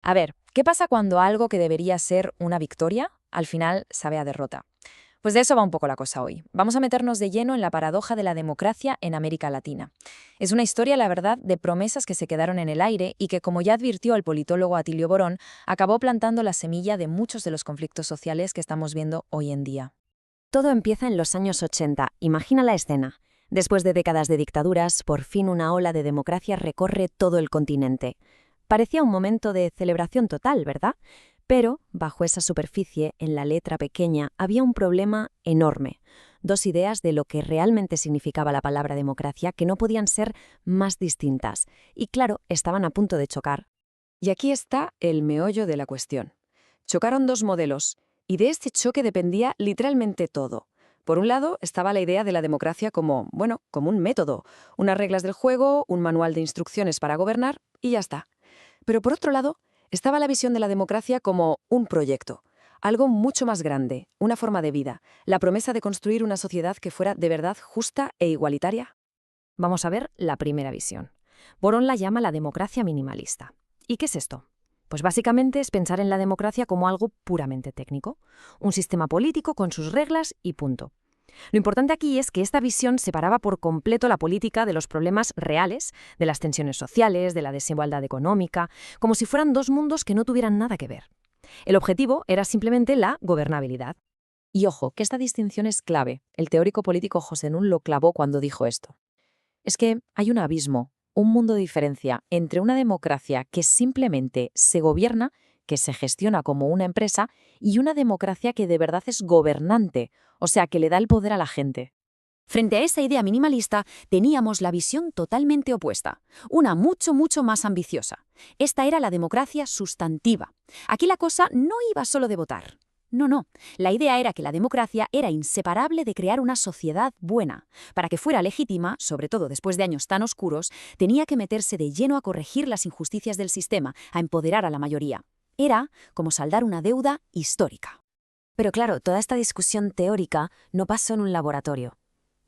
A ver, ¿qué pasa cuando algo que debería ser una victoria, al final sabe a derrota? Pues de eso va un poco la cosa hoy. Vamos a meternos de lleno en la paradoja de la democracia en América Latina. Es una historia, la verdad, de promesas que se quedaron en el aire y que, como ya advirtió el politólogo Atilio Borón, acabó plantando la semilla de muchos de los conflictos sociales que estamos viendo hoy en día. Todo empieza en los años 80. Imagina la escena. Después de décadas de dictaduras, por fin una ola de democracia recorre todo el continente. Parecía un momento de celebración total, ¿verdad? Pero, bajo esa superficie, en la letra pequeña, había un problema enorme. Dos ideas de lo que realmente significaba la palabra democracia que no podían ser más distintas. Y claro, estaban a punto de chocar. Y aquí está el meollo de la cuestión. Chocaron dos modelos, y de este choque dependía literalmente todo. Por un lado, estaba la idea de la democracia como, como un método, unas reglas del juego, un manual de instrucciones para gobernar, y ya está. Pero por otro lado, estaba la visión de la democracia como un proyecto, algo mucho más grande, una forma de vida, la promesa de construir una sociedad que fuera de verdad justa e igualitaria. Vamos a ver la primera visión. Borón la llama la democracia minimalista. ¿Y qué es esto? Pues básicamente es pensar en la democracia como algo puramente técnico, un sistema político con sus reglas y punto. Lo importante aquí es que esta visión separaba por completo la política de los problemas reales, de las tensiones sociales, de la desigualdad económica, como si fueran dos mundos que no tuvieran nada que ver. El objetivo era simplemente la gobernabilidad. Y ojo, que esta distinción es clave. El teórico político José Null lo clavó cuando dijo esto. Es que hay un abismo, un mundo de diferencia entre una democracia que simplemente se gobierna, que se gestiona como una empresa, y una democracia que de verdad es gobernante, o sea, que le da el poder a la gente. Frente a esa idea minimalista, teníamos la visión totalmente opuesta, una mucho más ambiciosa. Esta era la democracia sustantiva. Aquí la cosa no iba solo de votar. No. La idea era que la democracia era inseparable de crear una sociedad buena. Para que fuera legítima, sobre todo después de años tan oscuros, tenía que meterse de lleno a corregir las injusticias del sistema, a empoderar a la mayoría. Era como saldar una deuda histórica. Pero claro, toda esta discusión teórica no pasó en un laboratorio,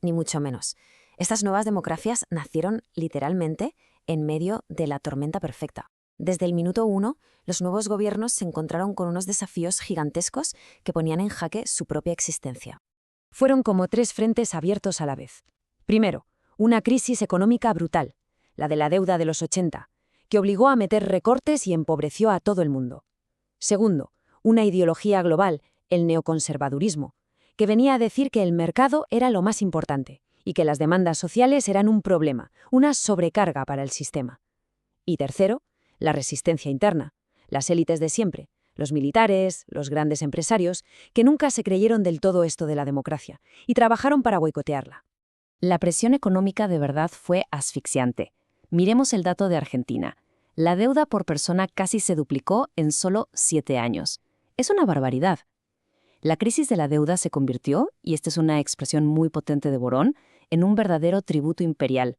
ni mucho menos. Estas nuevas democracias nacieron literalmente en medio de la tormenta perfecta. Desde el minuto 1, los nuevos gobiernos se encontraron con unos desafíos gigantescos que ponían en jaque su propia existencia. Fueron como tres frentes abiertos a la vez. Primero, una crisis económica brutal, la de la deuda de los 80, que obligó a meter recortes y empobreció a todo el mundo. Segundo, una ideología global, el neoconservadurismo, que venía a decir que el mercado era lo más importante y que las demandas sociales eran un problema, una sobrecarga para el sistema. Y tercero, la resistencia interna, las élites de siempre, los militares, los grandes empresarios, que nunca se creyeron del todo esto de la democracia y trabajaron para boicotearla. La presión económica de verdad fue asfixiante. Miremos el dato de Argentina. La deuda por persona casi se duplicó en solo 7 años. Es una barbaridad. La crisis de la deuda se convirtió, y esta es una expresión muy potente de Borón, en un verdadero tributo imperial.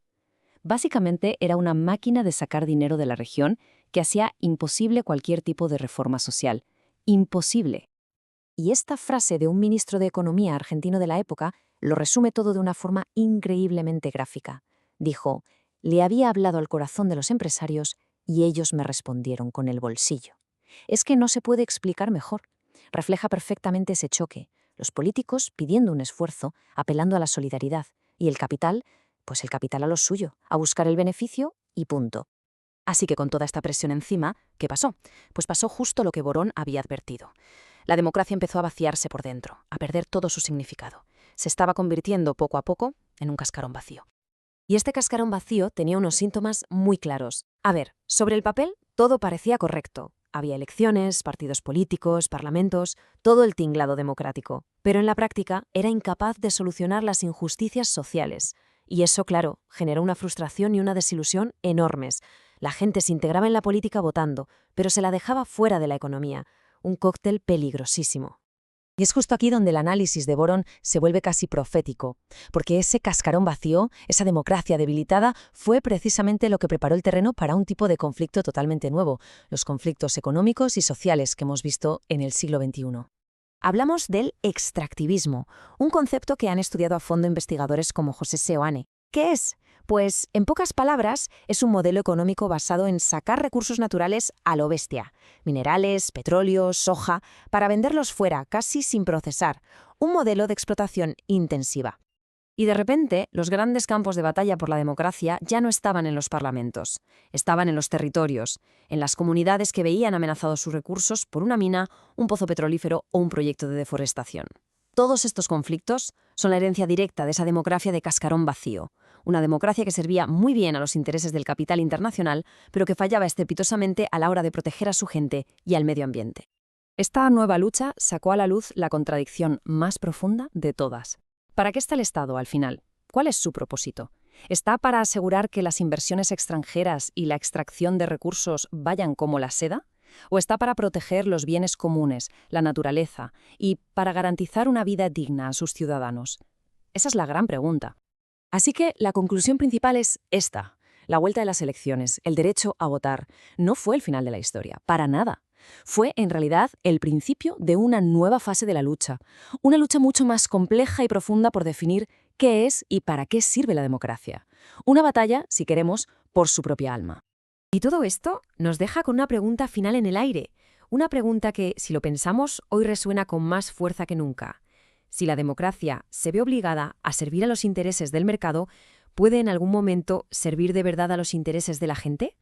Básicamente era una máquina de sacar dinero de la región que hacía imposible cualquier tipo de reforma social. Imposible. Y esta frase de un ministro de Economía argentino de la época lo resume todo de una forma increíblemente gráfica. Dijo, le había hablado al corazón de los empresarios y ellos me respondieron con el bolsillo. Es que no se puede explicar mejor. Refleja perfectamente ese choque. Los políticos pidiendo un esfuerzo, apelando a la solidaridad, y el capital, pues el capital a lo suyo, a buscar el beneficio y punto. Así que con toda esta presión encima, ¿qué pasó? Pues pasó justo lo que Borón había advertido. La democracia empezó a vaciarse por dentro, a perder todo su significado. Se estaba convirtiendo poco a poco en un cascarón vacío. Y este cascarón vacío tenía unos síntomas muy claros. A ver, sobre el papel todo parecía correcto. Había elecciones, partidos políticos, parlamentos, todo el tinglado democrático. Pero en la práctica era incapaz de solucionar las injusticias sociales. Y eso, claro, generó una frustración y una desilusión enormes. La gente se integraba en la política votando, pero se la dejaba fuera de la economía. Un cóctel peligrosísimo. Y es justo aquí donde el análisis de Borón se vuelve casi profético, porque ese cascarón vacío, esa democracia debilitada, fue precisamente lo que preparó el terreno para un tipo de conflicto totalmente nuevo, los conflictos económicos y sociales que hemos visto en el siglo XXI. Hablamos del extractivismo, un concepto que han estudiado a fondo investigadores como José Seoane, ¿Qué es? Pues, en pocas palabras, es un modelo económico basado en sacar recursos naturales a lo bestia, minerales, petróleo, soja, para venderlos fuera, casi sin procesar, un modelo de explotación intensiva. Y de repente, los grandes campos de batalla por la democracia ya no estaban en los parlamentos, estaban en los territorios, en las comunidades que veían amenazados sus recursos por una mina, un pozo petrolífero o un proyecto de deforestación. Todos estos conflictos son la herencia directa de esa democracia de cascarón vacío, una democracia que servía muy bien a los intereses del capital internacional, pero que fallaba estrepitosamente a la hora de proteger a su gente y al medio ambiente. Esta nueva lucha sacó a la luz la contradicción más profunda de todas. ¿Para qué está el Estado al final? ¿Cuál es su propósito? ¿Está para asegurar que las inversiones extranjeras y la extracción de recursos vayan como la seda? ¿O está para proteger los bienes comunes, la naturaleza, y para garantizar una vida digna a sus ciudadanos? Esa es la gran pregunta. Así que la conclusión principal es esta. La vuelta de las elecciones, el derecho a votar, no fue el final de la historia, para nada. Fue, en realidad, el principio de una nueva fase de la lucha. Una lucha mucho más compleja y profunda por definir qué es y para qué sirve la democracia. Una batalla, si queremos, por su propia alma. Y todo esto nos deja con una pregunta final en el aire. Una pregunta que, si lo pensamos, hoy resuena con más fuerza que nunca. Si la democracia se ve obligada a servir a los intereses del mercado, ¿puede en algún momento servir de verdad a los intereses de la gente?